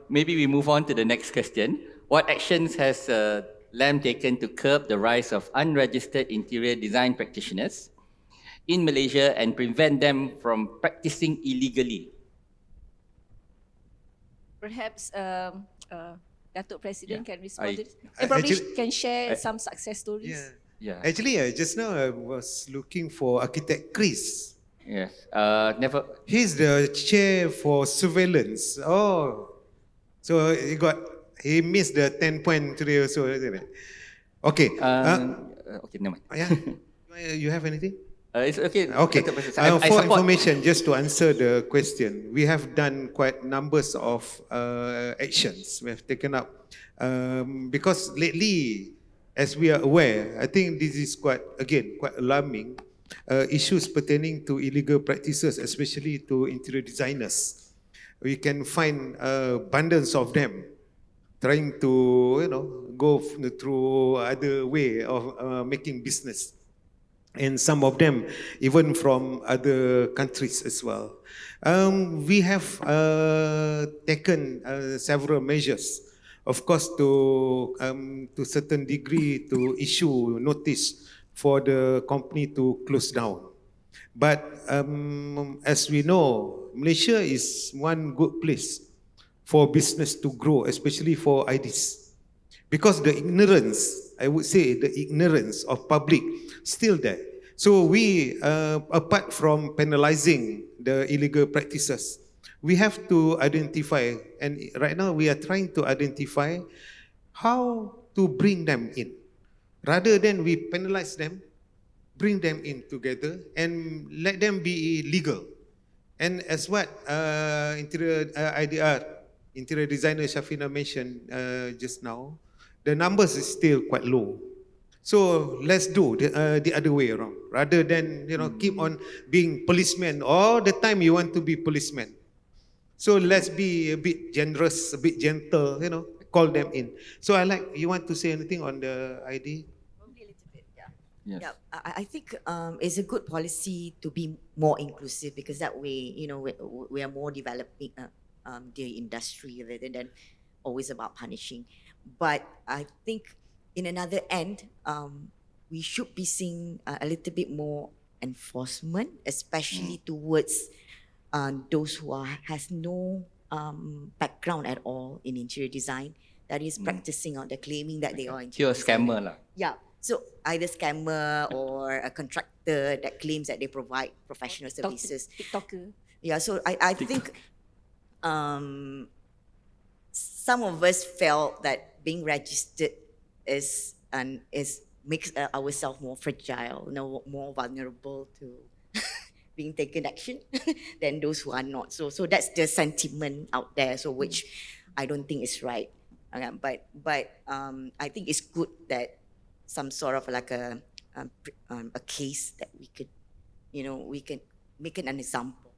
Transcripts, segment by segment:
Maybe we move on to the next question. What actions has LAM taken to curb the rise of unregistered interior design practitioners in Malaysia and prevent them from practicing illegally? Perhaps Datuk President can respond to this. I And probably actually, can share I- some success stories. yeah. Yeah. Actually, just now I was looking for architect Chris. Yes. Never. He's the chair for surveillance. Oh, so he missed the 10.3 also, isn't it? Okay. Okay, never mind. Yeah. You have anything? It's okay. Okay. Dr. Professor. I For support. information, just to answer the question, we have done quite numbers of actions we have taken up because lately, as we are aware, I think this is quite alarming. Issues pertaining to illegal practices, especially to interior designers. We can find abundance of them trying to, go through other way of making business. And some of them even from other countries as well. We have taken several measures, of course, to certain degree to issue notice for the company to close down. But as we know, Malaysia is one good place for business to grow, especially for IDs. Because the ignorance, I would say the ignorance of public still there. So we, apart from penalizing the illegal practices, we have to identify, and right now we are trying to identify how to bring them in. Rather than we penalize them, bring them in together and let them be legal. And as what interior designer Shafina mentioned just now, the numbers is still quite low. So let's do the other way around. Rather than keep on being policemen all the time, you want to be policemen. So let's be a bit generous, a bit gentle. Call them in. So you want to say anything on the ID? Probably a little bit, yeah. Yes. Yeah, I think it's a good policy to be more inclusive because that way, we are more developing the industry rather than always about punishing. But I think in another end, we should be seeing a little bit more enforcement, especially towards those who has no background at all in interior design, that is practicing or they're claiming that they are Pure interior scammer designer. lah. Yeah. So either scammer or a contractor that claims that they provide professional services. TikToker. Yeah. So I think some of us felt that being registered is makes ourselves more fragile, more vulnerable to being taken action than those who are not. So that's the sentiment out there. So which I don't think is right. But I think it's good that some sort of like a case that we could, we can make it an example.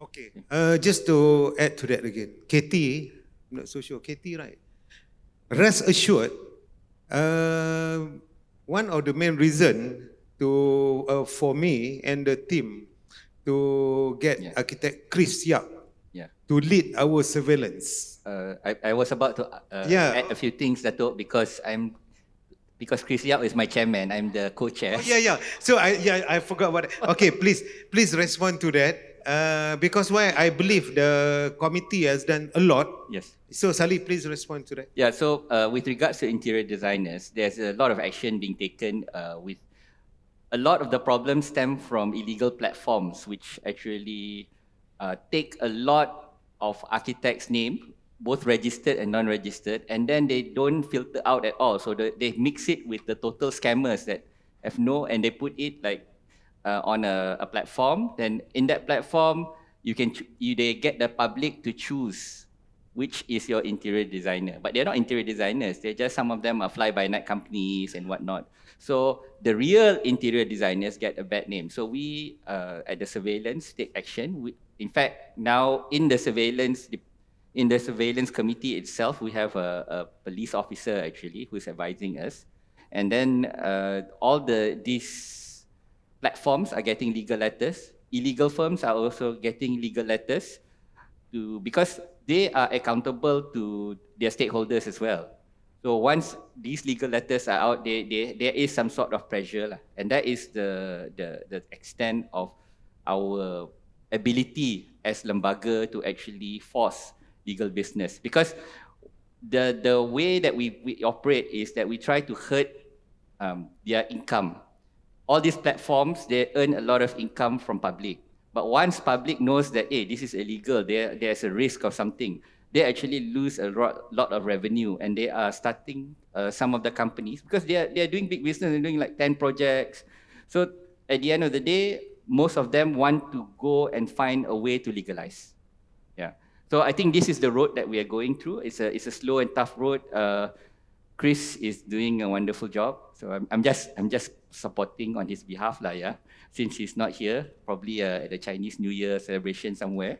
Okay. Just to add to that again, Katie, I'm not so sure. Katie, right? Rest assured, one of the main reason for me and the team to get architect Chris Yap to lead our surveillance. I was about to add a few things, Dato', because Chris Yap is my chairman. I'm the co-chair. Oh, yeah. So I forgot what. Okay, please respond to that. Because why I believe the committee has done a lot. Yes. So Sally, please respond to that. Yeah. So with regards to interior designers, there's a lot of action being taken. With a lot of the problems stem from illegal platforms, which actually take a lot of architects' name, both registered and non-registered, and then they don't filter out at all. So they mix it with the total scammers that have and they put it like on a platform. Then in that platform, they get the public to choose which is your interior designer. But they're not interior designers. They're just, some of them are fly-by-night companies and whatnot. So the real interior designers get a bad name. So we, at the surveillance, take action. In fact, now in the surveillance committee itself, we have a police officer actually who's advising us. And then all these platforms are getting legal letters. Illegal firms are also getting legal letters because they are accountable to their stakeholders as well. So once these legal letters are out, there is some sort of pressure, lah. And that is the extent of our ability as lembaga to actually force legal business. Because the way that we operate is that we try to hurt their income. All these platforms, they earn a lot of income from public. But once public knows that, hey, this is illegal, there's a risk of something, they actually lose a lot of revenue, and they are starting some of the companies, because they are doing big business, they're doing like 10 projects. So at the end of the day, most of them want to go and find a way to legalize. Yeah. So I think this is the road that we are going through. It's a slow and tough road. Chris is doing a wonderful job. So I'm just supporting on his behalf, lah, yeah. Since he's not here, probably at the Chinese New Year celebration somewhere.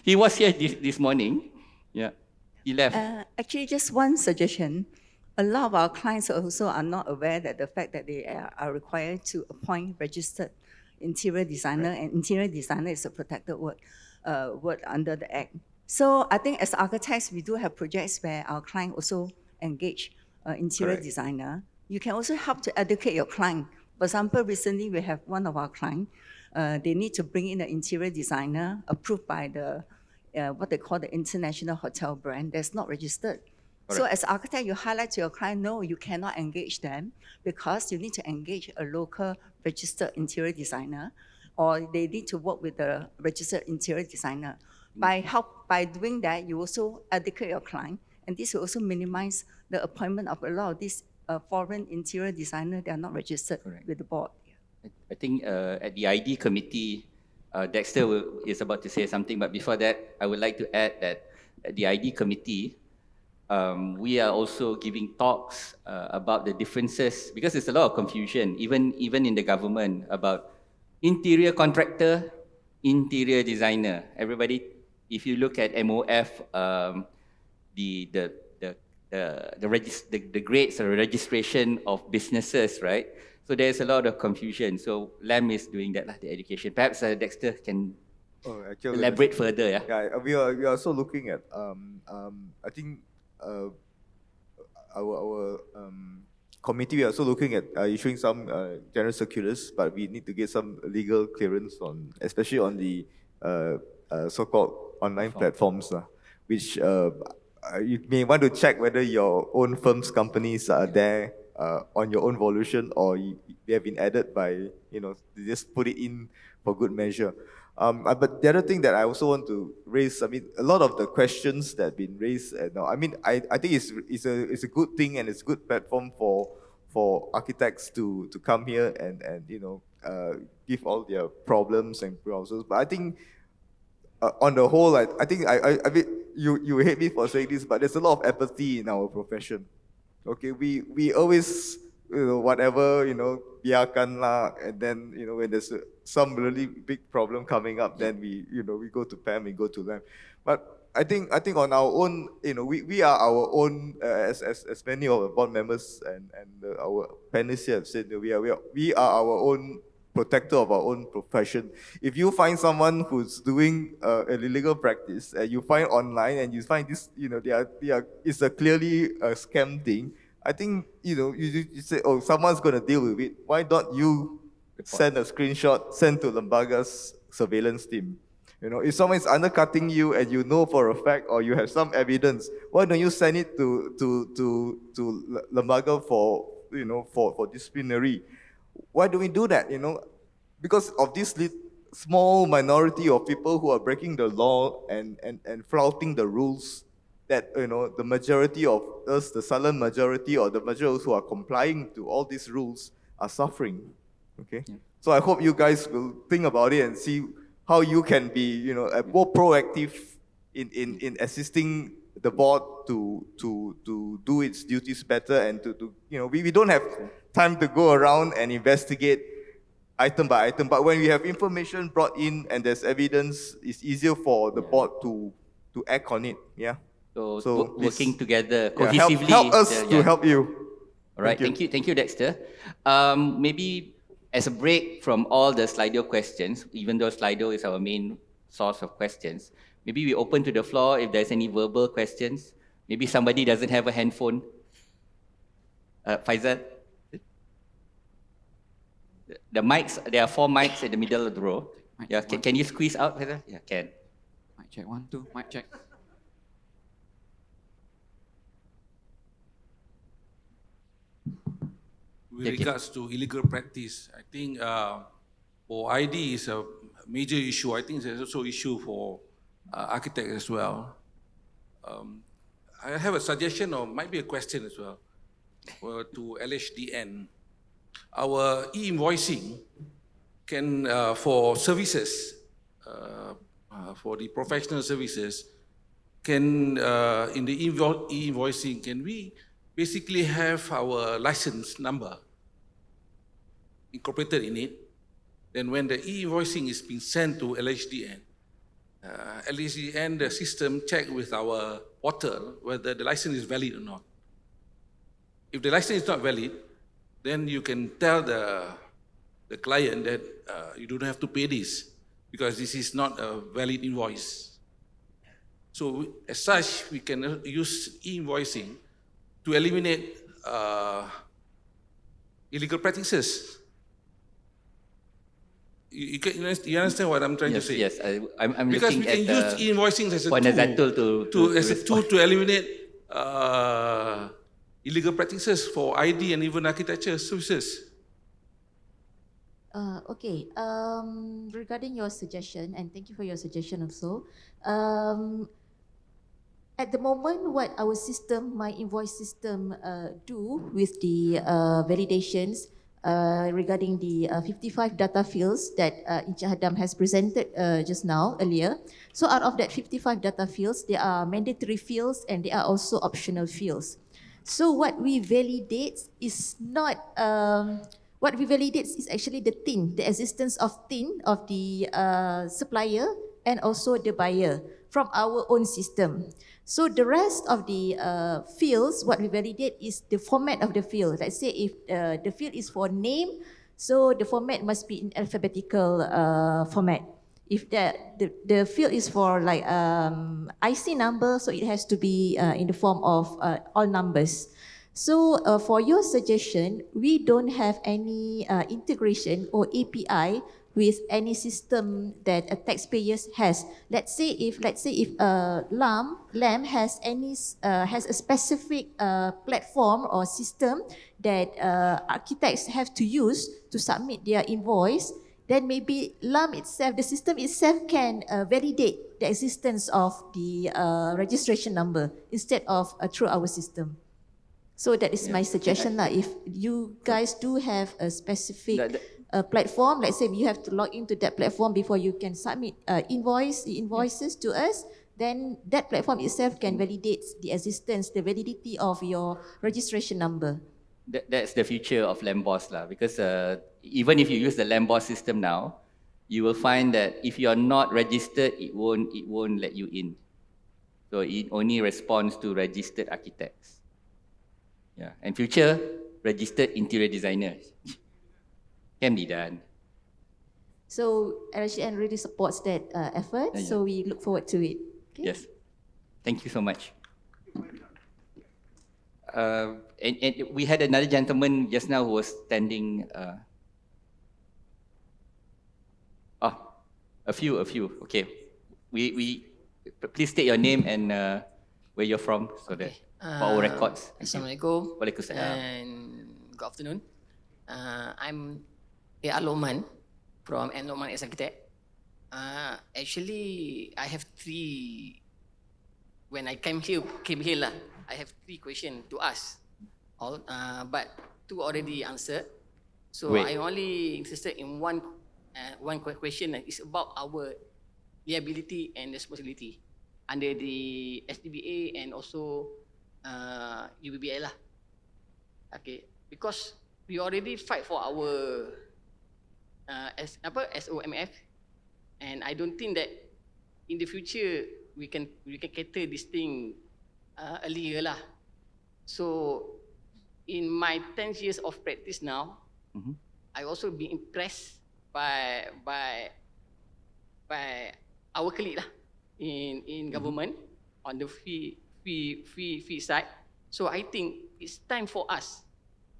He was here this morning. Yeah, he left. Actually, just one suggestion. A lot of our clients also are not aware that the fact that they are required to appoint registered interior designer, and interior designer is a protected word under the Act. So I think as architects, we do have projects where our client also engage interior designer. You can also help to educate your client. For example, recently we have one of our clients, they need to bring in an interior designer approved by the, what they call the international hotel brand that's not registered. So as architect, you highlight to your client, no, you cannot engage them because you need to engage a local registered interior designer, or they need to work with the registered interior designer. By doing that, you also educate your client, and this will also minimize the appointment of a lot of these foreign interior designers. They are not registered with the board. I think at the ID committee, Dexter is about to say something, but before that, I would like to add that at the ID committee, we are also giving talks about the differences, because there's a lot of confusion, even in the government, about interior contractor, interior designer. Everybody, if you look at MOF, the grades or registration of businesses, right? So there's a lot of confusion. So LAM is doing that, the education. Perhaps Dexter can elaborate further. Yeah. Yeah, we are also looking at I think our committee, we are also looking at issuing some general circulars, but we need to get some legal clearance on, especially on the so-called online platforms, which you may want to check whether your own firm's companies are there on your own volition, or they have been added by, you just put it in for good measure. But the other thing that I also want to raise, I mean, a lot of the questions that have been raised now, I mean, I think it's a good thing, and it's a good platform for architects to come here and give all their problems and browsers. But I think on the whole, I think I mean, you hate me for saying this, but there's a lot of apathy in our profession. Okay, we always, whatever, biarkan lah, and then, when there's some really big problem coming up, then we go to PAM, we go to LAM. But I think on our own, we are our own, as many of the board members and our panelists here have said, we are our own protector of our own profession. If you find someone who's doing an illegal practice, and you find online, and you find this, it's a clearly a scam thing, I think, you say, oh, someone's going to deal with it. Why don't you send a screenshot, send to Lembaga's surveillance team? If someone is undercutting you and you know for a fact, or you have some evidence, why don't you send it to Lembaga for disciplinary? Why do we do that? Because of this small minority of people who are breaking the law and flouting the rules, that the majority of us, the silent majority, or the majority who are complying to all these rules, are suffering. Okay, so I hope you guys will think about it and see how you can be more proactive in assisting the board to do its duties better, and we don't have time to go around and investigate item by item, but when we have information brought in and there's evidence, it's easier for the board to act on it. Yeah. So working together cohesively. Help us to help you. All right. Thank you, Dexter. Maybe as a break from all the Slido questions, even though Slido is our main source of questions, Maybe we open to the floor if there's any verbal questions. Maybe somebody doesn't have a handphone. Faizal? The mics, there are 4 mics in the middle of the row. Mic Yeah, check, can you squeeze out, Faizal? Yeah, can. Mic check, 1, 2, mic check. With Yeah, regards to illegal practice, I think for ID is a major issue. I think there's also issue for architects as well. I have a suggestion or might be a question as well to LHDN. Our e-invoicing can, for services, for the professional services, can, in the e-invoicing, can we basically have our license number incorporated in it? Then when the e-invoicing is being sent to LHDN, LHDN, the system check with our portal whether the license is valid or not. If the license is not valid, then you can tell the client that you don't have to pay this because this is not a valid invoice. So as such, we can use e-invoicing to eliminate illegal practices. You understand what I'm trying to say? Yes, I'm Because looking we can at use e-invoicing as a Puan Nazatul tool to eliminate illegal practices for ID and even architecture services. Okay, regarding your suggestion, and thank you for your suggestion also. At the moment, what our system, my invoice system, do with the validations regarding the 55 data fields that Encik Hadam has presented just now, earlier. So out of that 55 data fields, there are mandatory fields and there are also optional fields. So what we validate is not, what we validate is actually the TIN, the existence of TIN of the supplier and also the buyer from our own system. So the rest of the fields, what we validate is the format of the field. Let's say if the field is for name, so the format must be in alphabetical format. If the field is for like IC number, so it has to be in the form of all numbers. So for your suggestion, we don't have any integration or API with any system that a taxpayer has. Let's say if LAM has a specific platform or system that architects have to use to submit their invoice, then maybe LAM itself, the system itself can validate the existence of the registration number instead of through our system. So that is my suggestion. If you guys do have a specific platform, let's say you have to log into that platform before you can submit invoices to us, then that platform itself can validate the existence, the validity of your registration number. That's the future of LAM boss lah. Because even if you use the LAM boss system now, you will find that if you are not registered, it won't let you in. So it only responds to registered architects. Yeah, and future registered interior designers can be done. So LHN really supports that effort. So we look forward to it. Okay? Yes, thank you so much. And we had another gentleman just now who was standing. A few. Okay, we please state your name and where you're from so that for our records. Assalamualaikum. Waalaikumsalam. And good afternoon. I'm A.R. Lohman from M. Lohman as Architect. Actually, I have three. When I came here lah, I have three questions to ask. All, but two already answered. So Wait. I'm only interested in one question. Is about our liability and responsibility under the SDBA and also UBBI lah. Okay, because we already fight for our SOMF, and I don't think that in the future we can cater this thing earlier lah. So in my 10 years of practice now, I also been impressed by our colleague lah in government on the fee side. So I think it's time for us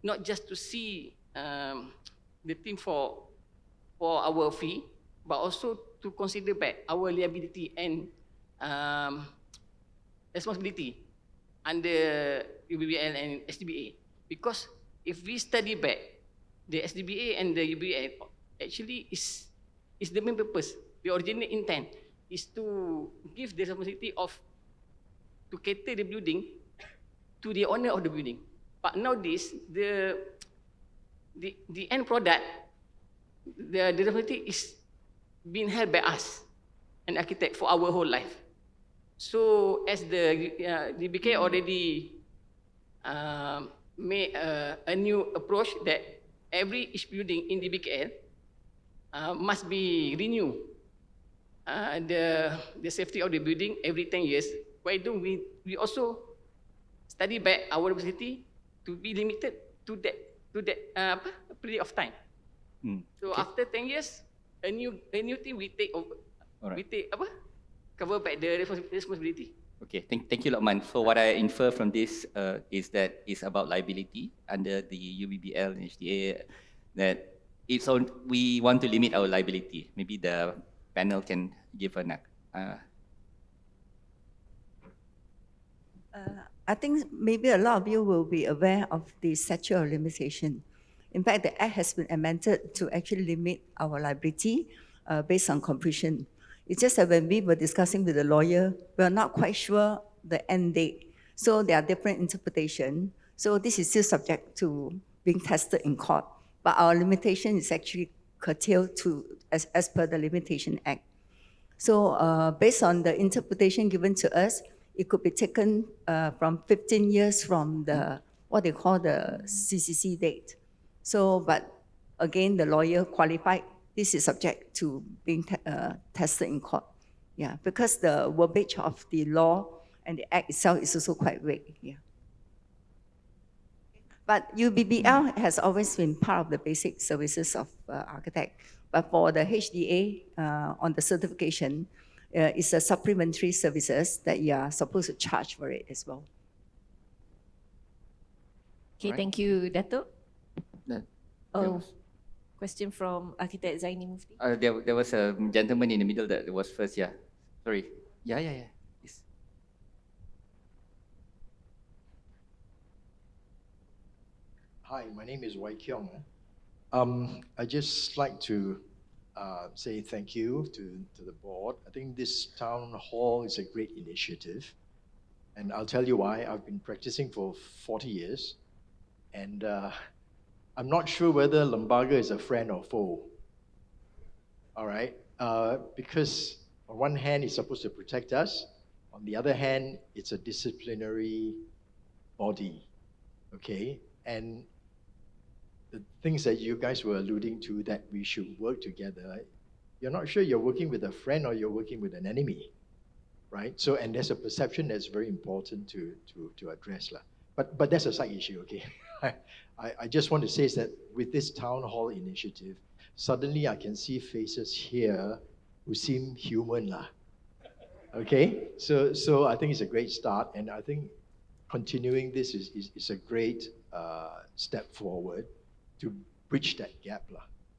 not just to see the thing for our fee, but also to consider back our liability and responsibility under UBBL and SDBA. Because if we study back, the SDBA and the UBBL actually is the main purpose. The original intent is to give the responsibility of to cater the building to the owner of the building. But nowadays, the end product, the responsibility is being held by us, an architect, for our whole life. So as the BK already made a new approach that each building in the BKL must be renewed the safety of the building every 10 years. Why don't we also study back our responsibility to be limited to that period of time? So Okay. after 10 years, a new thing we take over. Alright. We take cover back the responsibility. Okay, thank you, Lokman. So what I infer from this is that it's about liability under the UBBL and HDA, that we want to limit our liability. Maybe the panel can give an I think maybe a lot of you will be aware of the statute of limitation. In fact, the Act has been amended to actually limit our liability based on completion. It's just that when we were discussing with the lawyer, we're not quite sure the end date. So there are different interpretations. So this is still subject to being tested in court. But our limitation is actually curtailed to as per the Limitation Act. So based on the interpretation given to us, it could be taken from 15 years from the, what they call the CCC date. So, but again, the lawyer qualified, this is subject to being tested in court. Yeah, because the verbiage of the law and the act itself is also quite vague. Yeah. But UBBL has always been part of the basic services of architect. But for the HDA on the certification, it's a supplementary services that you are supposed to charge for it as well. Okay, Alright. thank you, Dato'. That- Oh, question from Architect Zaini Mufti. there was a gentleman in the middle that was first, yeah. Sorry. Yeah. Yes. Hi, my name is Wai Kiong. I just like to say thank you to the board. I think this town hall is a great initiative. And I'll tell you why. I've been practicing for 40 years. And I'm not sure whether Lembaga is a friend or foe. All right? Because on one hand, it's supposed to protect us. On the other hand, it's a disciplinary body. Okay? And the things that you guys were alluding to, that we should work together, you're not sure you're working with a friend or you're working with an enemy, right? So, and there's a perception that's very important to address. But that's a side issue, okay? I just want to say is that with this town hall initiative, suddenly I can see faces here who seem human. Okay? So I think it's a great start, and I think continuing this is a great step forward to bridge that gap.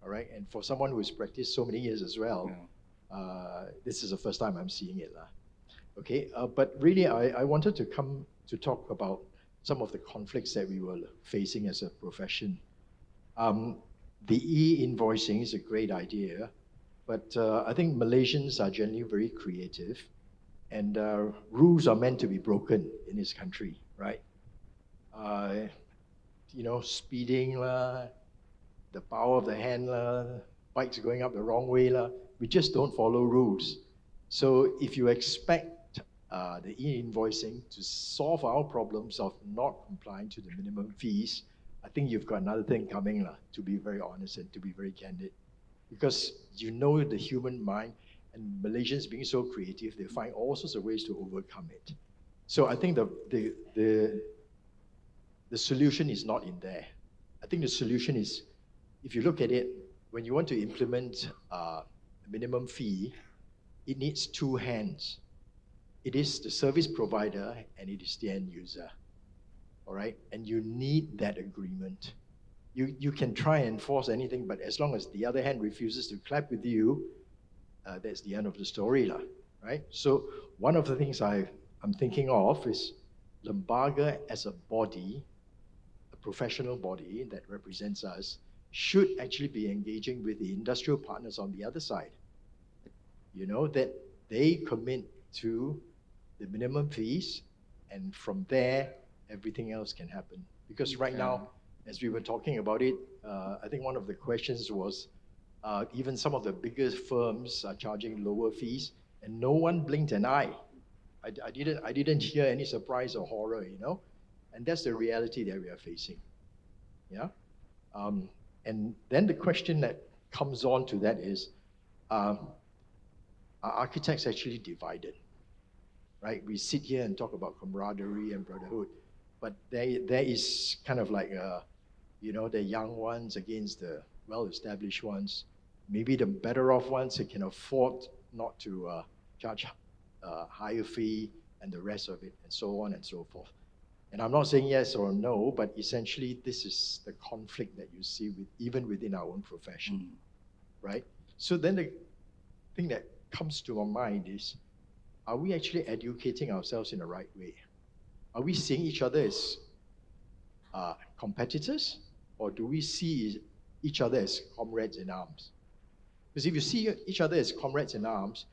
All right? And for someone who's practiced so many years as well, this is the first time I'm seeing it. Okay? But really, I wanted to come to talk about some of the conflicts that we were facing as a profession. The e-invoicing is a great idea, but I think Malaysians are generally very creative, and rules are meant to be broken in this country, right? Speeding, the power of the hand, bikes going up the wrong way, we just don't follow rules. So if you expect the e-invoicing to solve our problems of not complying to the minimum fees, I think you've got another thing coming, to be very honest and to be very candid. Because you know the human mind, and Malaysians being so creative, they find all sorts of ways to overcome it. So I think the solution is not in there. I think the solution is, if you look at it, when you want to implement a minimum fee, it needs two hands. it is the service provider and it is the end user. All right? And you need that agreement. You can try and enforce anything, but as long as the other hand refuses to clap with you, that's the end of the story, right? So one of the things I'm thinking of is Lembaga as a body, a professional body that represents us, should actually be engaging with the industrial partners on the other side. You know, that they commit to the minimum fees, and from there, everything else can happen. Because right now, as we were talking about it, I think one of the questions was, even some of the biggest firms are charging lower fees, and no one blinked an eye. I didn't hear any surprise or horror, you know, and that's the reality that we are facing. Yeah, and then the question that comes on to that is, are architects actually divided? Right? We sit here and talk about camaraderie and brotherhood, but there is kind of like, you know, the young ones against the well-established ones. Maybe the better off ones that can afford not to charge a higher fee and the rest of it, and so on and so forth. And I'm not saying yes or no, but essentially this is the conflict that you see even within our own profession, right? So then the thing that comes to my mind is, are we actually educating ourselves in the right way? Are we seeing each other as competitors, or do we see each other as comrades in arms? Because if you see each other as comrades in arms,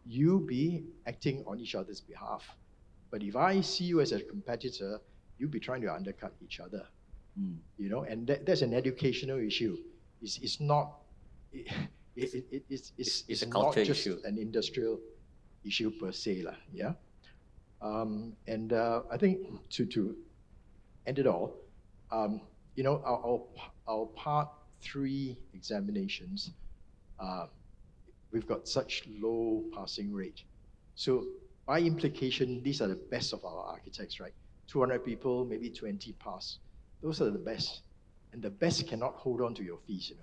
you be acting on each other's behalf. But if I see you as a competitor, you'll be trying to undercut each other. You know, and that's an educational issue. It's not. It's a not culture just issue. an industrial issue per se, yeah. And I think to end it all, you know, our part 3 examinations, we've got such low passing rate. So by implication, these are the best of our architects, right? 200 people, maybe 20 pass. Those are the best. And the best cannot hold on to your fees, you know.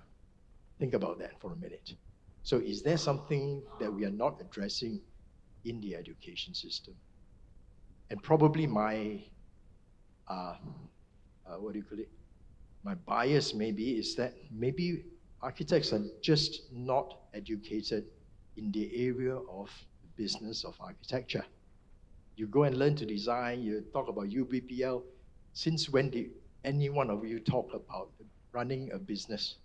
Think about that for a minute. So is there something that we are not addressing in the education system? And probably my, what do you call it? My bias maybe is that maybe architects are just not educated in the area of the business of architecture. You go and learn to design, you talk about UBPL. Since when did any one of you talk about running a business?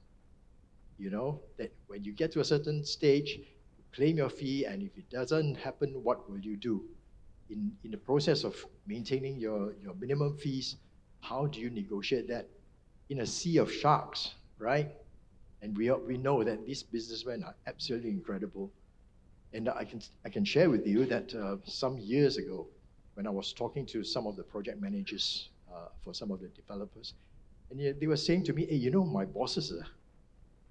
You know, that when you get to a certain stage, you claim your fee, and if it doesn't happen, what will you do? In the process of maintaining your minimum fees, how do you negotiate that? In a sea of sharks, right? And we know that these businessmen are absolutely incredible. And I can share with you that some years ago, when I was talking to some of the project managers for some of the developers, and they were saying to me, hey, you know, my bosses,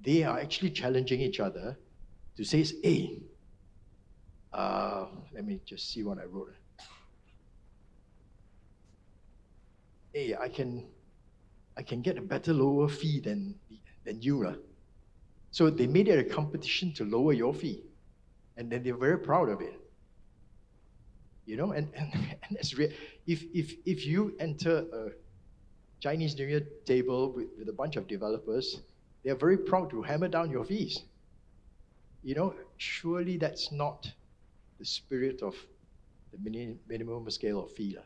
they are actually challenging each other to say, hey, let me just see what I wrote. Hey, I can get a better lower fee than you. So they made it a competition to lower your fee. And then they're very proud of it. You know, and that's real. If you enter a Chinese New Year table with a bunch of developers, they're very proud to hammer down your fees. You know, surely that's not the spirit of the minimum scale of fee.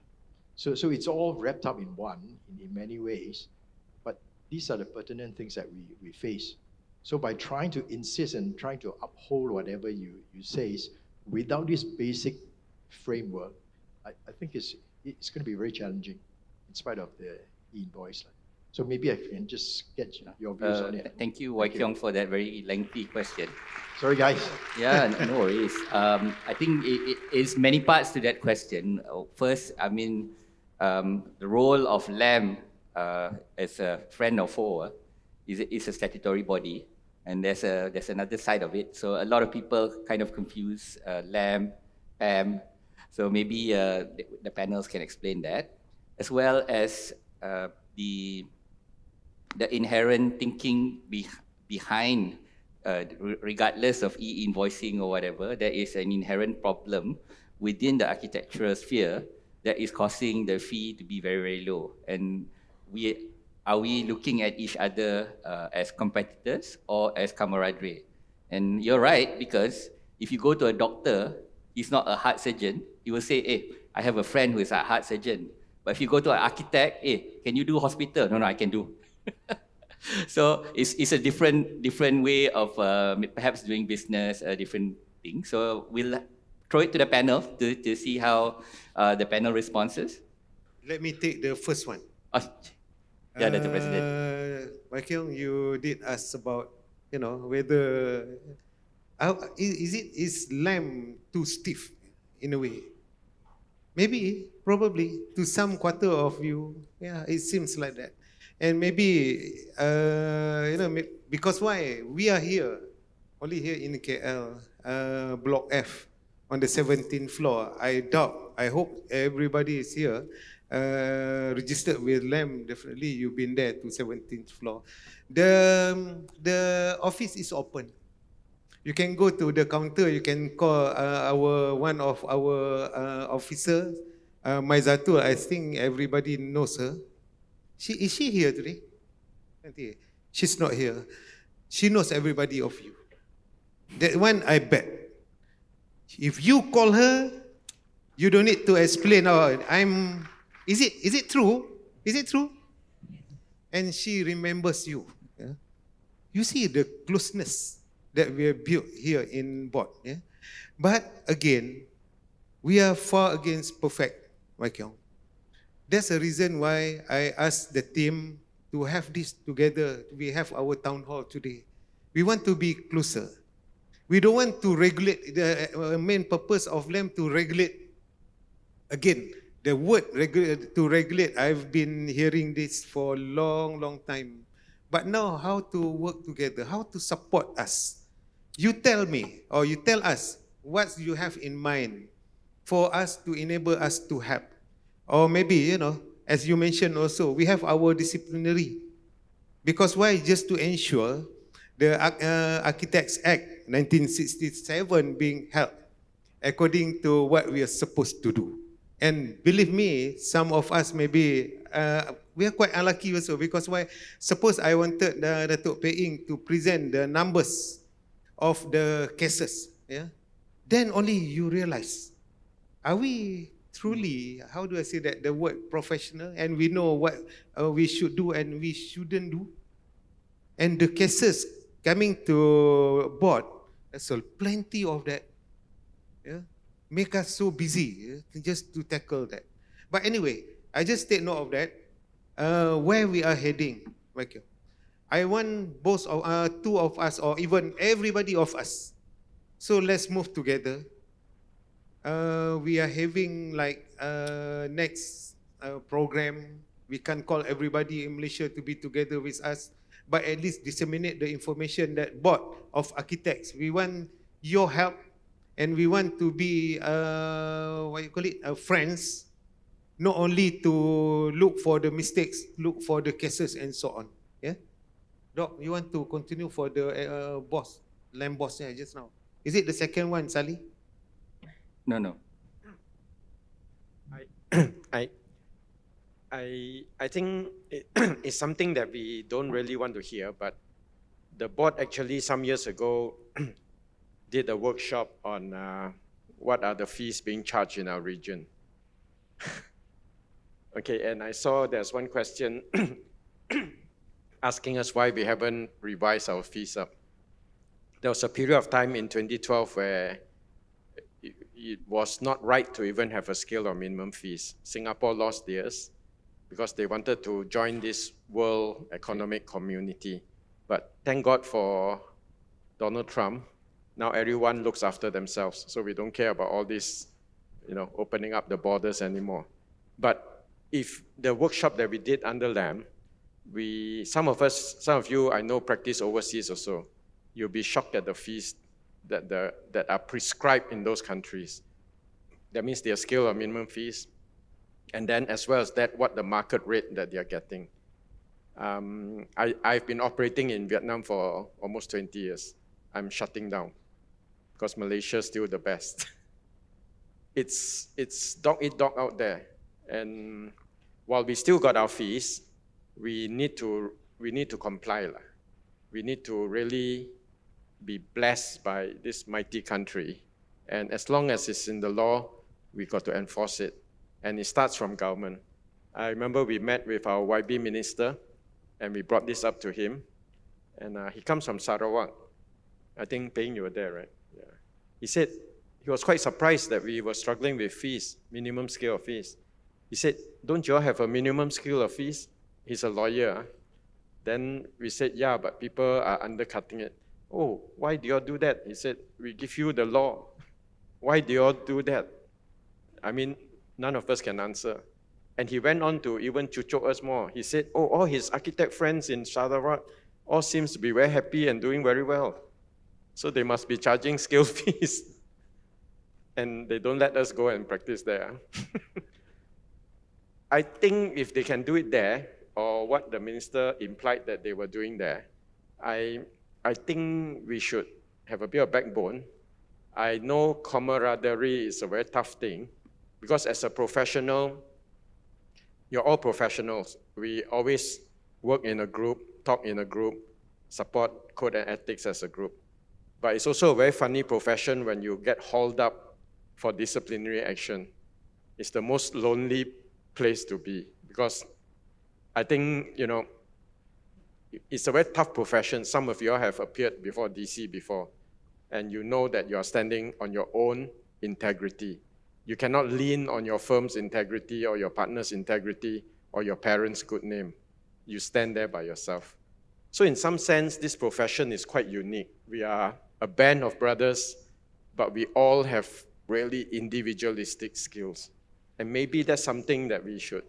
So it's all wrapped up in one in many ways, but these are the pertinent things that we face. So by trying to insist and trying to uphold whatever you say without this basic framework, I think it's going to be very challenging in spite of the e-invoice. So maybe I can just get your views on it. Thank you, Wai Kiong, for that very lengthy question. Sorry, guys. Yeah, no worries. I think it is many parts to that question. First, I mean, the role of LAM as a friend or foe is a statutory body, and there's another side of it. So a lot of people kind of confuse LAM, PAM. So maybe the panels can explain that, as well as the inherent thinking behind, regardless of e-invoicing or whatever, there is an inherent problem within the architectural sphere that is causing the fee to be very, very low? And are we looking at each other as competitors or as camaraderie? And you're right, because if you go to a doctor, he's not a heart surgeon. He will say, hey, I have a friend who is a heart surgeon. But if you go to an architect, hey, can you do hospital? No, I can do. So it's a different way of perhaps doing business, a different thing. So we'll throw it to the panel to see how the panel responses. Let me take the first one. Oh, yeah, Dr. President. Wai Kiong, you did ask about, whether is LAM too stiff in a way? Maybe, probably, to some quarter of you, yeah, it seems like that. And maybe, because why? We are here, only here in KL, Block F, on the 17th floor. I hope everybody is here, registered with LAM, definitely you've been there to 17th floor. The office is open. You can go to the counter, you can call one of our officers, Maizatul, I think everybody knows her. Is she here today? She's not here. She knows everybody of you. That one I bet. If you call her, you don't need to explain. Is it true? Is it true? And she remembers you. Yeah? You see the closeness that we have built here in Bot. Yeah? But again, we are far against perfect, Wai Kiong. That's the reason why I asked the team to have this together. We have our town hall today. We want to be closer. We don't want to regulate, the main purpose of LAM to regulate. Again, the word to regulate, I've been hearing this for a long, long time. But now, how to work together, how to support us. You tell me, or you tell us, what you have in mind for us to enable us to help. Or maybe, as you mentioned also, we have our disciplinary. Because why? Just to ensure the Architects Act 1967 being held according to what we are supposed to do. And believe me, some of us maybe, we are quite unlucky also, because why? Suppose I wanted Datuk Pei Ing to present the numbers of the cases, yeah? Then only you realize, are we truly, how do I say that, the word professional, and we know what we should do and we shouldn't do? And the cases coming to board, there's plenty of that. Yeah? Make us so busy just to tackle that. But anyway, I just take note of that. Where we are heading, Michael. I want both of two of us, or even everybody of us. So let's move together. We are having like next program. We can't call everybody in Malaysia to be together with us, but at least disseminate the information that board of architects. We want your help, and we want to be friends, not only to look for the mistakes, look for the cases and so on. Yeah, Doc, you want to continue for the boss, LAM boss just now? Is it the second one, Sally? No. I think it's something that we don't really want to hear, but the board actually some years ago did a workshop on what are the fees being charged in our region. Okay, and I saw there's one question asking us why we haven't revised our fees up. There was a period of time in 2012 where it was not right to even have a scale or minimum fees. Singapore lost theirs because they wanted to join this world economic community. But thank God for Donald Trump. Now everyone looks after themselves, so we don't care about all this, opening up the borders anymore. But if the workshop that we did under LAM, some of you I know practice overseas also. You'll be shocked at the fees that are prescribed in those countries. That means their scale or minimum fees, and then as well as that, what the market rate that they're getting. I've been operating in Vietnam for almost 20 years. I'm shutting down because Malaysia is still the best. it's dog eat dog out there. And while we still got our fees, we need to comply lah. We need to really be blessed by this mighty country. And as long as it's in the law, we got to enforce it. And it starts from government. I remember we met with our YB minister and we brought this up to him. And he comes from Sarawak. I think, Peng, you were there, right? Yeah. He said he was quite surprised that we were struggling with fees, minimum scale of fees. He said, don't you all have a minimum scale of fees? He's a lawyer. Then we said, yeah, but people are undercutting it. Oh, why do you all do that? He said, we give you the law. Why do you all do that? I mean, none of us can answer. And he went on to even chuchok us more. He said, oh, all his architect friends in Sarawak all seems to be very happy and doing very well. So they must be charging scale fees. And they don't let us go and practice there. I think if they can do it there, or what the minister implied that they were doing there, I think we should have a bit of backbone. I know camaraderie is a very tough thing, because as a professional, you're all professionals. We always work in a group, talk in a group, support code and ethics as a group. But it's also a very funny profession when you get hauled up for disciplinary action. It's the most lonely place to be, because I think, you know, it's a very tough profession. Some of you all have appeared before DC before, and you know that you're standing on your own integrity. You cannot lean on your firm's integrity or your partner's integrity or your parents' good name. You stand there by yourself. So in some sense, this profession is quite unique. We are a band of brothers, but we all have really individualistic skills. And maybe that's something that we should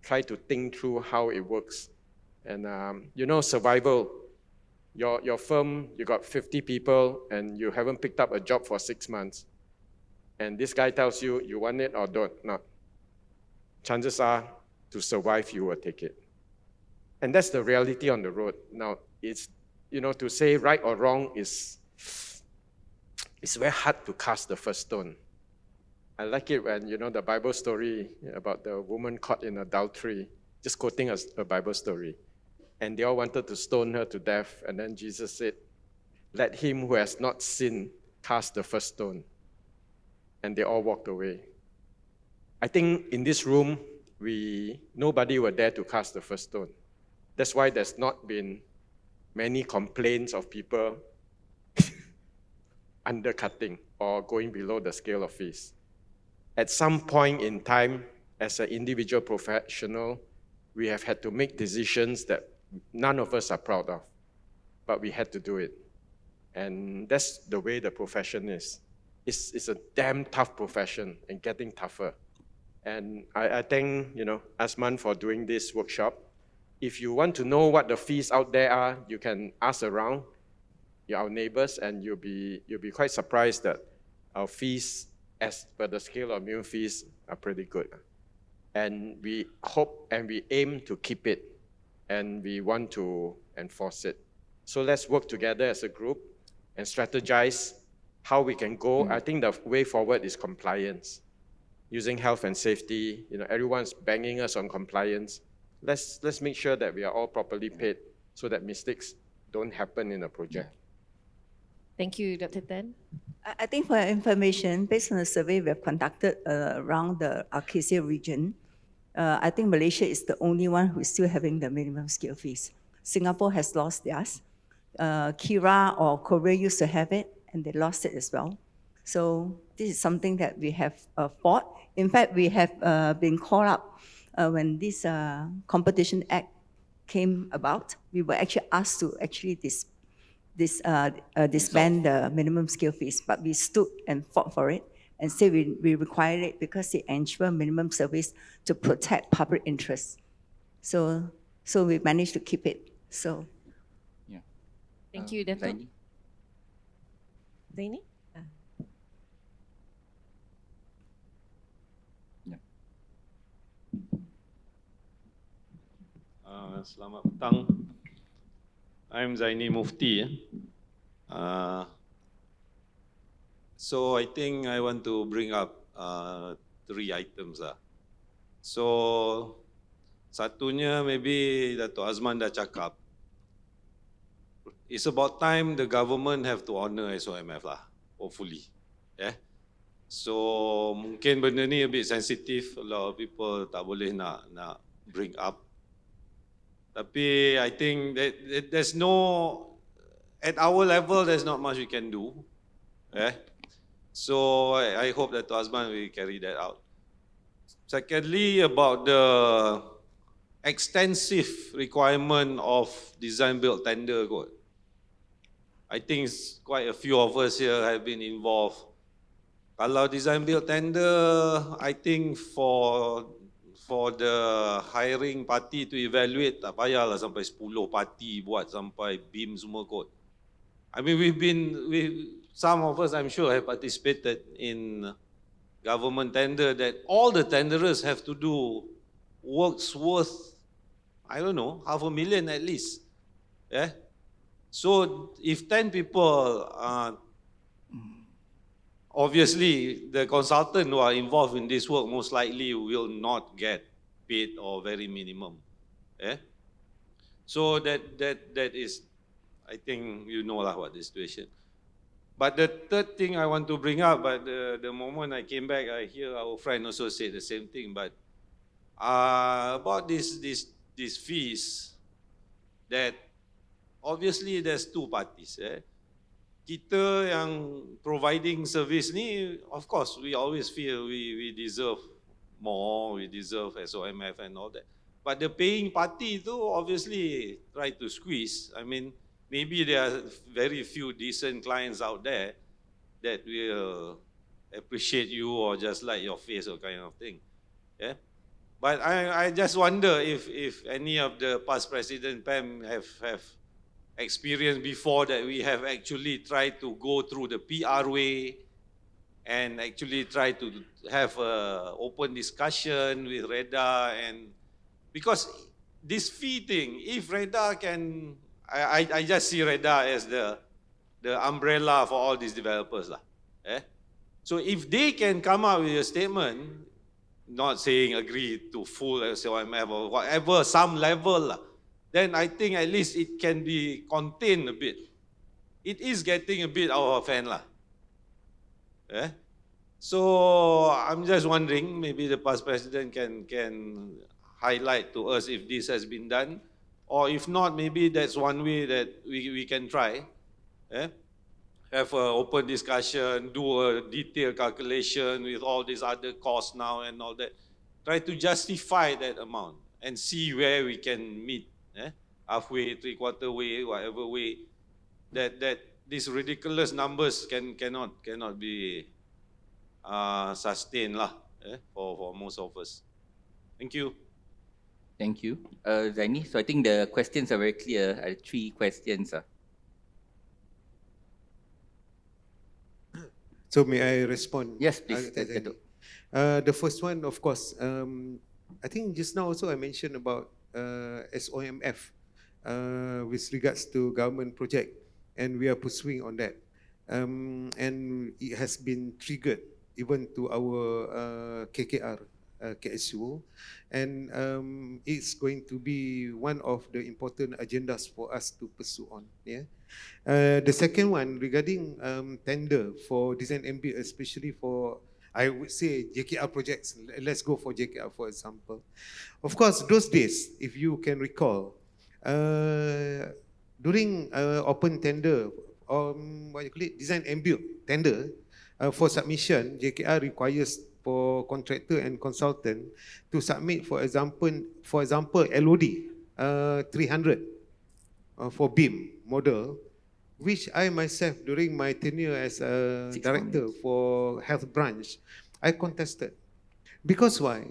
try to think through how it works. And you know, survival. Your firm, you got 50 people and you haven't picked up a job for 6 months. And this guy tells you, you want it or don't not. Chances are, to survive, you will take it. And that's the reality on the road. Now, it's, you know, to say right or wrong is, it's very hard to cast the first stone. I like it when, you know, the Bible story about the woman caught in adultery, just quoting a Bible story. And they all wanted to stone her to death. And then Jesus said, let him who has not sinned cast the first stone. And they all walked away. I think in this room, nobody were there to cast the first stone. That's why there's not been many complaints of people undercutting or going below the scale of fees. At some point in time, as an individual professional, we have had to make decisions that none of us are proud of, but we had to do it. And that's the way the profession is. It's a damn tough profession and getting tougher. And I thank, you know, Asman for doing this workshop. If you want to know what the fees out there are, you can ask around our neighbors, and you'll be quite surprised that our fees, as per the scale of minimum fees, are pretty good. And we hope and we aim to keep it, and we want to enforce it. So let's work together as a group and strategize how we can go. I think the way forward is compliance. Using health and safety, you know, everyone's banging us on compliance. Let's make sure that we are all properly paid so that mistakes don't happen in a project. Thank you, Dr. Tan. I think for your information, based on the survey we have conducted around the Arcasia region, I think Malaysia is the only one who is still having the minimum scale fees. Singapore has lost theirs. Kira or Korea used to have it, and they lost it as well. So this is something that we have fought. In fact, we have been called up when this Competition Act came about. We were actually asked to actually disband the minimum scale fees, but we stood and fought for it and said we require it because they ensure minimum service to protect public interests. So we managed to keep it. So, yeah. Thank you, Dato'. Zaini? Selamat petang. I'm Zaini Mufti. So I think I want to bring up three items lah. So satunya maybe Dato' Azman dah cakap, it's about time the government have to honor SOMF lah, hopefully. Yeah. So mungkin benda ni a bit sensitive, a lot of people tak boleh nak bring up. Tapi I think that there's no, at our level there's not much we can do. Yeah. So I hope that Azman will carry that out. Secondly, about the extensive requirement of design build tender kot. I think quite a few of us here have been involved. Kalau design build tender, I think for the hiring party to evaluate, tak payahlah sampai 10 party buat sampai BIM semua kot. I mean, some of us I'm sure have participated in government tender that all the tenderers have to do works worth, I don't know, 500,000 at least. Yeah. So if 10 people, obviously the consultant who are involved in this work most likely will not get paid or very minimum. Yeah. So that is, I think you know lah what the situation. But the third thing I want to bring up, but the moment I came back, I hear our friend also say the same thing. But about these fees, that obviously there's two parties. Kita yang providing service ni, of course, we always feel we deserve more, we deserve SOMF and all that. But the paying party tu obviously try to squeeze. I mean, maybe there are very few decent clients out there that will appreciate you or just like your face or kind of thing. Yeah. But I just wonder if any of the past president PAM have experienced before that we have actually tried to go through the PR way and actually try to have an open discussion with REDA, and because this fee thing, if REDA can, I just see REDA as the umbrella for all these developers lah. So if they can come up with a statement, not saying agree to full SOMF or whatever, some level lah, then I think at least it can be contained a bit. It is getting a bit out of hand lah. So I'm just wondering, maybe the past president can highlight to us if this has been done, or if not, maybe that's one way that we can try. Have an open discussion, do a detailed calculation with all these other costs now and all that. Try to justify that amount and see where we can meet. Halfway, three-quarter way, whatever way, that these ridiculous numbers cannot be sustained lah, for most of us. Thank you. Thank you, Zaini. So I think the questions are very clear. Three questions. So may I respond? Yes, please. The first one, of course, I think just now also I mentioned about SOMF with regards to government project, and we are pursuing on that. And it has been triggered even to our KKR, KSU, and it's going to be one of the important agendas for us to pursue on. Yeah. The second one regarding tender for design and build, especially for, I would say, JKR projects. Let's go for JKR for example. Of course, those days, if you can recall, during open tender, what you call it, design and build tender, for submission, JKR requires for contractor and consultant to submit, for example, LOD 300 for BIM model, which I myself, during my tenure as a director for health branch, I contested. Because why?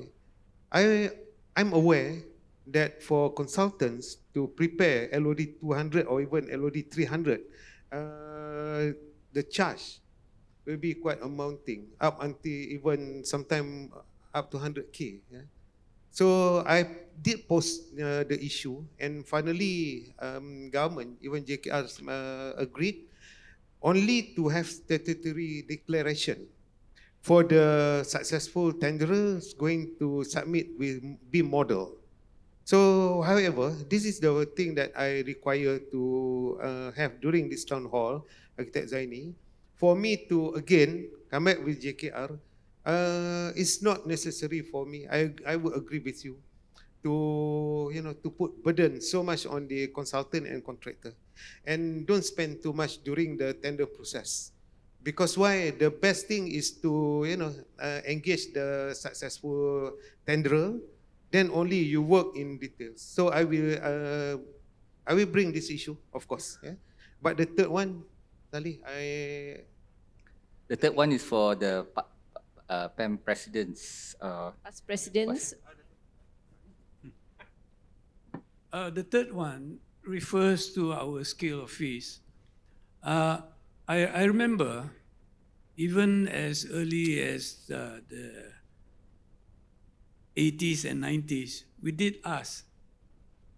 I'm aware that for consultants to prepare LOD 200 or even LOD 300, the charge will be quite amounting, up until even sometime up to 100K. Yeah? So I did post the issue, and finally government, even JKR agreed only to have statutory declaration for the successful tenderers going to submit with BIM model. So, however, this is the thing that I require to have during this town hall, Architect Zaini. For me to again come back with JKR, it's not necessary for me. I would agree with you to to put burden so much on the consultant and contractor, and don't spend too much during the tender process. Because why? The best thing is to engage the successful tenderer, then only you work in details. So I will bring this issue, of course. Yeah? But the third one, Sally, The third one is for the PAM presidents. Past presidents. The third one refers to our scale of fees. I remember even as early as the 80s and 90s, we did ask.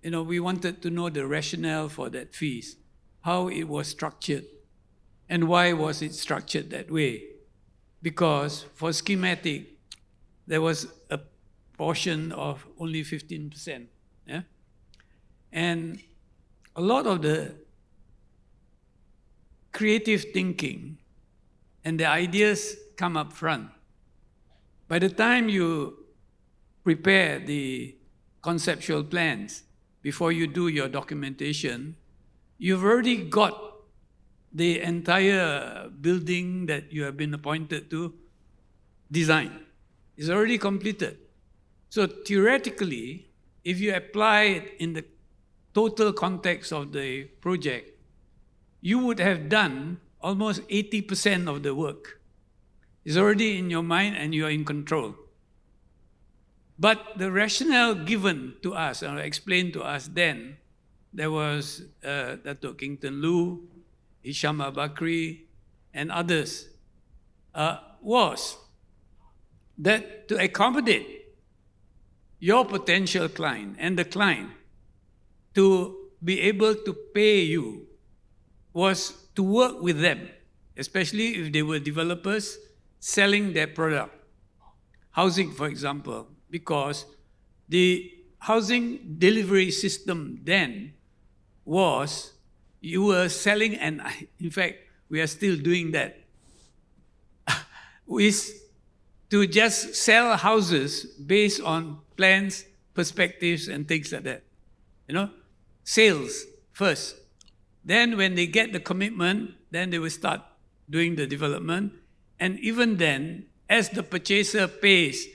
We wanted to know the rationale for that fees, how it was structured, and why was it structured that way. Because for schematic, there was a portion of only 15%. Yeah? And a lot of the creative thinking and the ideas come up front. By the time you prepare the conceptual plans, before you do your documentation, you've already got the entire building that you have been appointed to design. It's already completed. So theoretically, if you apply it in the total context of the project, you would have done almost 80% of the work. It's already in your mind and you are in control. But the rationale given to us, or explained to us then, there was Dato' Kington Lu, Hisham Bakri, and others, was that to accommodate your potential client and the client to be able to pay you was to work with them, especially if they were developers selling their product. Housing, for example, because the housing delivery system then was you were selling, and in fact, we are still doing that, is to just sell houses based on plans, perspectives, and things like that. Sales first. Then when they get the commitment, then they will start doing the development. And even then, as the purchaser pays,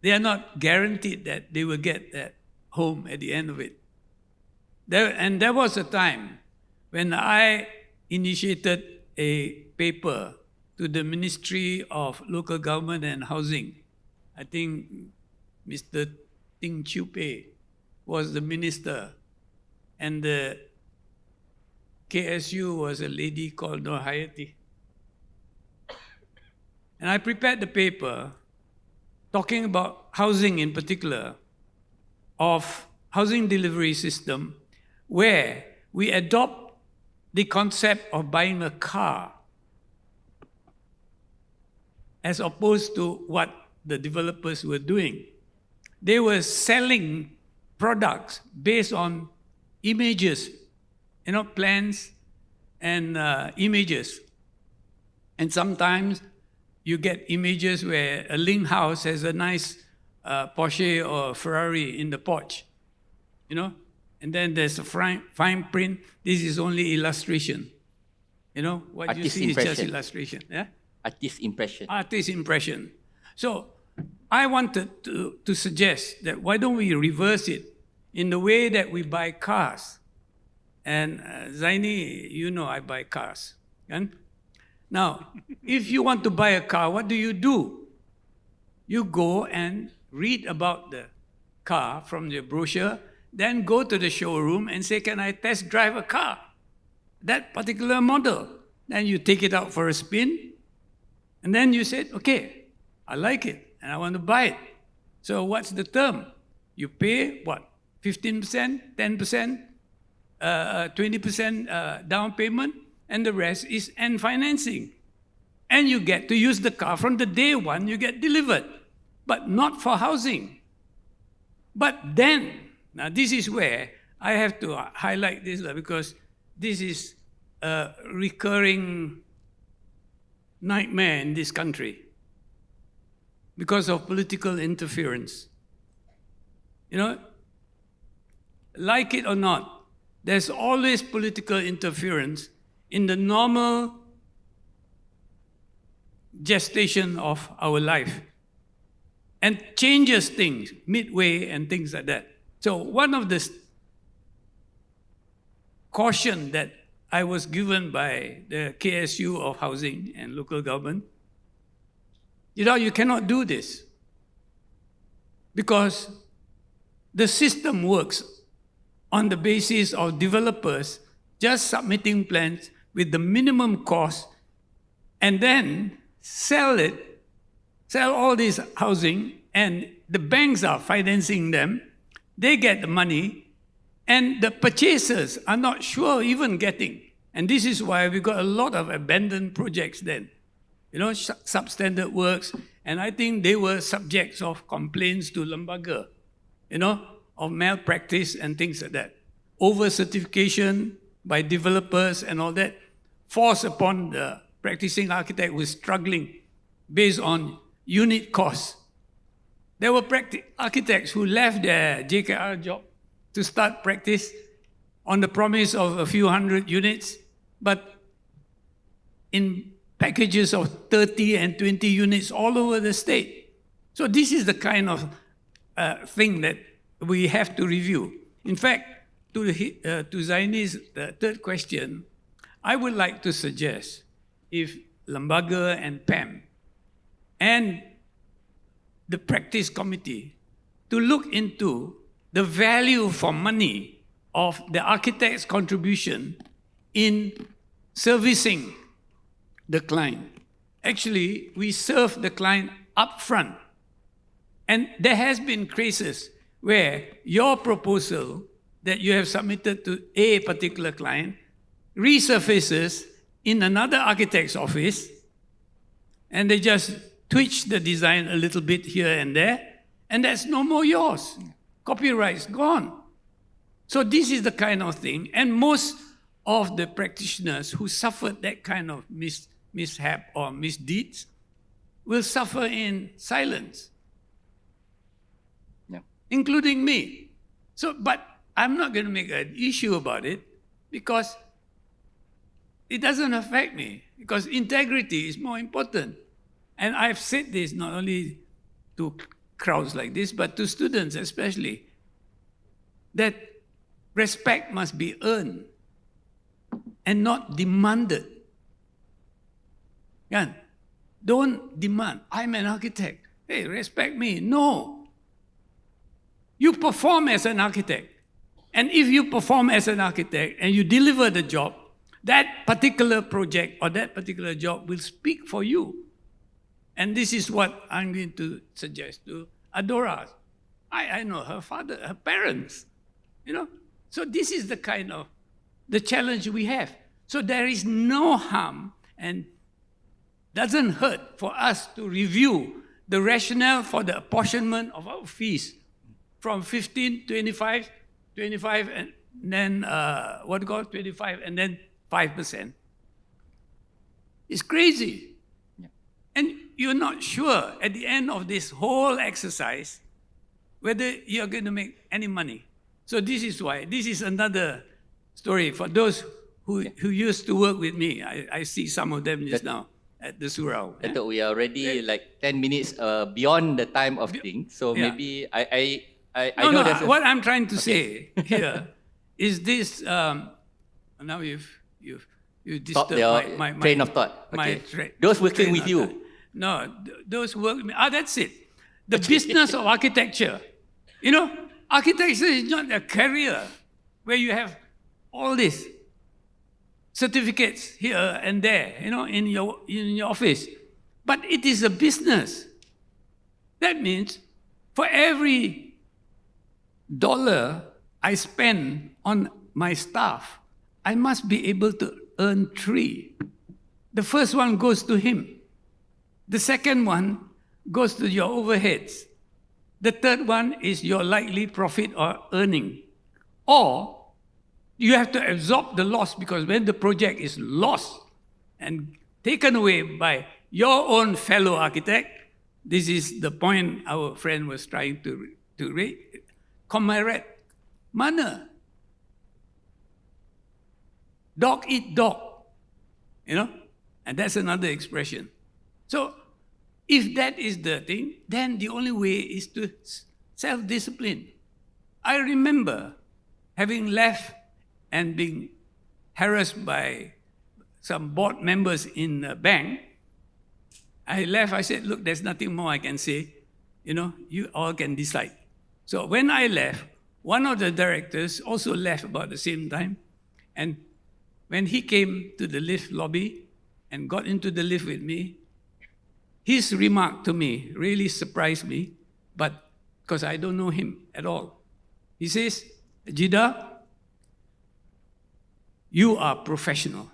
they are not guaranteed that they will get that home at the end of it. There was a time when I initiated a paper to the Ministry of Local Government and Housing. I think Mr. Ting Chiu Pei was the minister, and the KSU was a lady called Nur Hayati. And I prepared the paper talking about housing in particular, of housing delivery system, where we adopt the concept of buying a car as opposed to what the developers were doing. They were selling products based on images, plans and images. And sometimes you get images where a Link house has a nice Porsche or Ferrari in the porch, and then there's a fine print. This is only illustration. What Artist you see impression. is just illustration. Yeah? Artist impression. Artist impression. So I wanted to suggest that why don't we reverse it in the way that we buy cars. And Zaini, I buy cars. And now, if you want to buy a car, what do? You go and read about the car from the brochure, then go to the showroom and say, can I test drive a car? That particular model. Then you take it out for a spin, and then you said, okay, I like it, and I want to buy it. So what's the term? You pay, what, 15%, 10%, 20% down payment, and the rest is end financing. and you get to use the car from the day one you get delivered, but not for housing. But then, now this is where I have to highlight this because this is a recurring nightmare in this country because of political interference. You know, like it or not, there's always political interference in the normal gestation of our life and changes things midway and things like that. So one of the caution that I was given by the KSU of Housing and Local Government, you cannot do this because the system works on the basis of developers just submitting plans with the minimum cost and then sell all this housing, and the banks are financing them. They get the money, and the purchasers are not sure even getting. And this is why we got a lot of abandoned projects then. Substandard works, and I think they were subjects of complaints to Lembaga, of malpractice and things like that. Over-certification by developers and all that, force upon the practicing architect who is struggling based on unit costs. There were architects who left their JKR job to start practice on the promise of a few hundred units, but in packages of 30 and 20 units all over the state. So this is the kind of thing that we have to review. In fact, to Zaini's third question, I would like to suggest if Lembaga and PAM and the practice committee to look into the value for money of the architect's contribution in servicing the client. Actually, we serve the client upfront. And there has been cases where your proposal that you have submitted to a particular client resurfaces in another architect's office, and they just twitch the design a little bit here and there, and that's no more yours. Copyright's gone. So this is the kind of thing, and most of the practitioners who suffered that kind of mishap or misdeeds will suffer in silence, including me. So, but I'm not going to make an issue about it because it doesn't affect me, because integrity is more important. And I've said this not only to crowds like this, but to students especially, that respect must be earned and not demanded. Yeah. Don't demand, I'm an architect, hey, respect me. No. You perform as an architect. And if you perform as an architect and you deliver the job, that particular project or that particular job will speak for you. And this is what I'm going to suggest to Adora. I know her father, her parents, So this is the kind of the challenge we have. So there is no harm and doesn't hurt for us to review the rationale for the apportionment of our fees from 15, 25, and then 25 and then 5%. It's crazy. Yeah. And you're not sure at the end of this whole exercise whether you're going to make any money. So this is why, this is another story for those who used to work with me. I see some of them just now at the Surau. I thought we are already like 10 minutes beyond the time of thing. So maybe I know that's what I'm trying to say here is this. Now you've disturbed my train of thought. Okay. Those working with you. No, those work with me. That's it. The business of architecture. Architecture is not a career where you have all this certificates here and there, in your office. But it is a business. That means for every dollar I spend on my staff, I must be able to earn 3. The first one goes to him. The second one goes to your overheads. The third one is your likely profit or earning. Or you have to absorb the loss, because when the project is lost and taken away by your own fellow architect, this is the point our friend was trying to raise. Comrade, mana? Dog eat dog, you know? And that's another expression. So if that is the thing, then the only way is to self-discipline. I remember having left and being harassed by some board members in a bank. I left, I said, look, there's nothing more I can say. You know, you all can decide. So when I left, one of the directors also left about the same time. And when he came to the lift lobby and got into the lift with me, his remark to me really surprised me, but because I don't know him at all. He says, Jida, you are professional.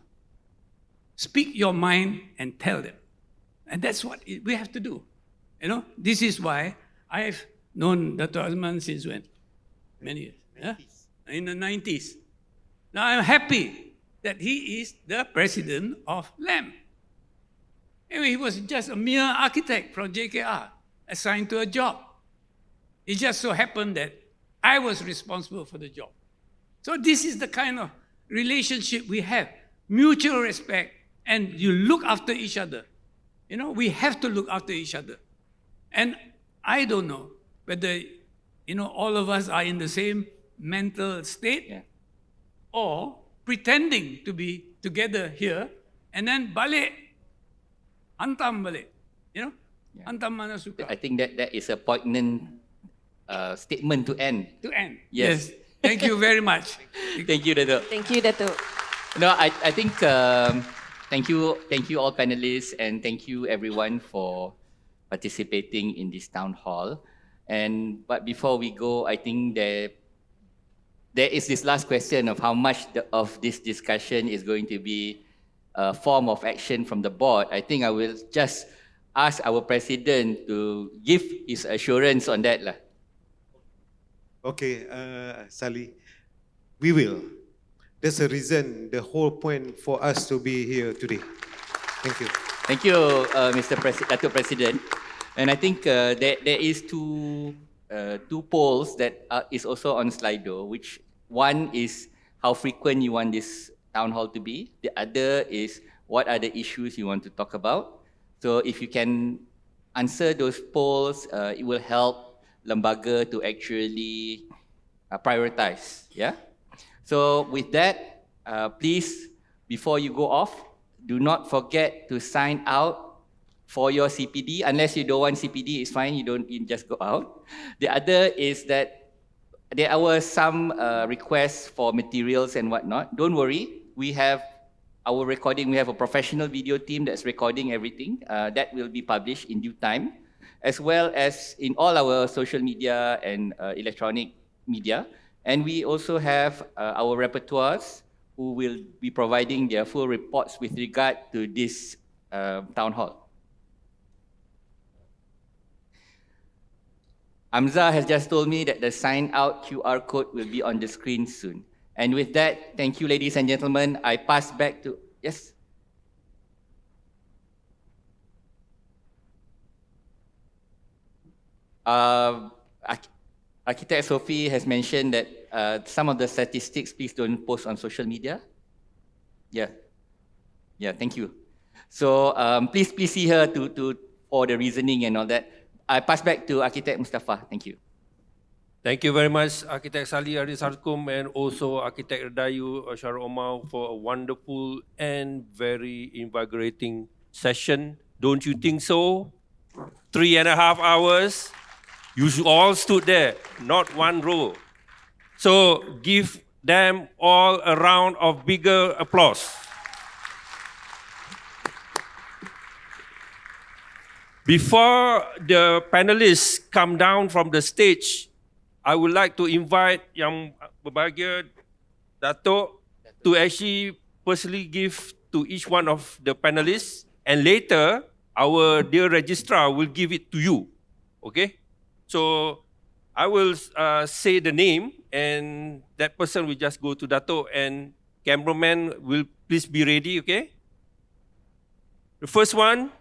Speak your mind and tell them. And that's what we have to do. You know, this is why I've known Dr. Azman since when? Many years. Yeah? In the 90s. Now I'm happy that he is the president of LAM. Anyway, he was just a mere architect from JKR, assigned to a job. It just so happened that I was responsible for the job. So this is the kind of relationship we have, mutual respect, and you look after each other. You know, we have to look after each other. And I don't know whether, you know, all of us are in the same mental state or pretending to be together here and then balik, hantam balik, you know, hantam mana suka. I think that is a poignant statement to end. To end. Yes. Thank you very much. Thank you, Dato'. Thank you, Dato'. No, I think thank you all panelists, and thank you everyone for participating in this town hall. But before we go, I think there is this last question of how much of this discussion is going to be a form of action from the board. I think I will just ask our president to give his assurance on that lah. Okay, Sally, we will. That's the reason, the whole point for us to be here today. Thank you. Thank you, Dato' President. And I think there is two polls that is also on Slido, which one is how frequent you want this town hall to be. The other is what are the issues you want to talk about. So if you can answer those polls, it will help Lembaga to actually prioritize. Yeah. So with that, please, before you go off, do not forget to sign out for your CPD. Unless you don't want CPD, it's fine. You just go out. The other is that there were some requests for materials and whatnot. Don't worry, we have our recording. We have a professional video team that's recording everything. That will be published in due time, as well as in all our social media and electronic media. And we also have our repertoires who will be providing their full reports with regard to this town hall. Amza has just told me that the sign out QR code will be on the screen soon. And with that, thank you, ladies and gentlemen. I pass back to, yes? Architect Sophie has mentioned that some of the statistics, please don't post on social media. Yeah, thank you. So please see her for the reasoning and all that. I pass back to Architect Mustafa. Thank you. Thank you very much, Architect Salih Arisarkum, and also Architect Radayu Syarul Omar for a wonderful and very invigorating session. Don't you think so? 3.5 hours. You all stood there, not one row. So give them all a round of bigger applause. Before the panelists come down from the stage, I would like to invite Yang Berbahagia Dato' to actually personally give to each one of the panelists. And later, our dear registrar will give it to you. Okay? So I will say the name, and that person will just go to Dato, and cameraman will please be ready, okay? The first one,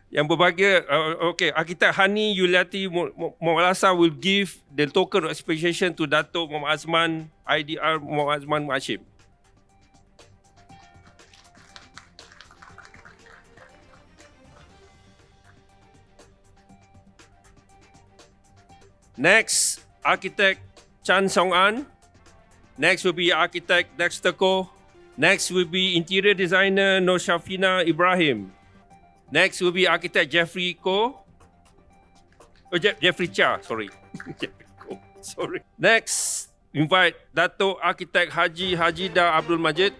yang berbahagia, okay, Arkitek Hani Yuliati Mualasa will give the token of appreciation to Dato Muhammad Azman, IDR Muhammad Azman Hashim. Next, Architect Chan Song An. Next will be Architect Dexter Ko. Next will be Interior Designer Nur Shafina Ibrahim. Next will be Architect Jeffrey Ko. Oh, Jeffrey Chia, sorry. Jeffrey Ko, sorry. Next, invite Dato Architect Haji Hajida Abdul Majid.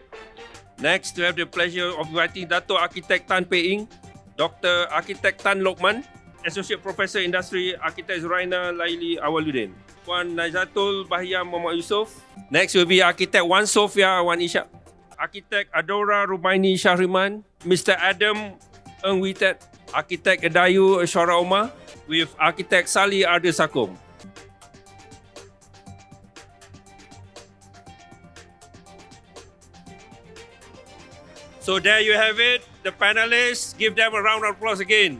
Next, we have the pleasure of inviting Dato Architect Tan Pei Ing, Dr. Architect Tan Lokman, Associate Professor Industry Architect Zuraina Laili Awaluddin, Puan Naizatul Bahia Muhammad Yusof. Next will be Architect Wan Sofia Wan Ishak, Architect Adora Rubaini Syahriman, Mr. Adam Eng Witet, Architect Edayu Syara Omar, with Architect Sali Ardi Sakum. So there you have it, the panelists. Give them a round of applause again.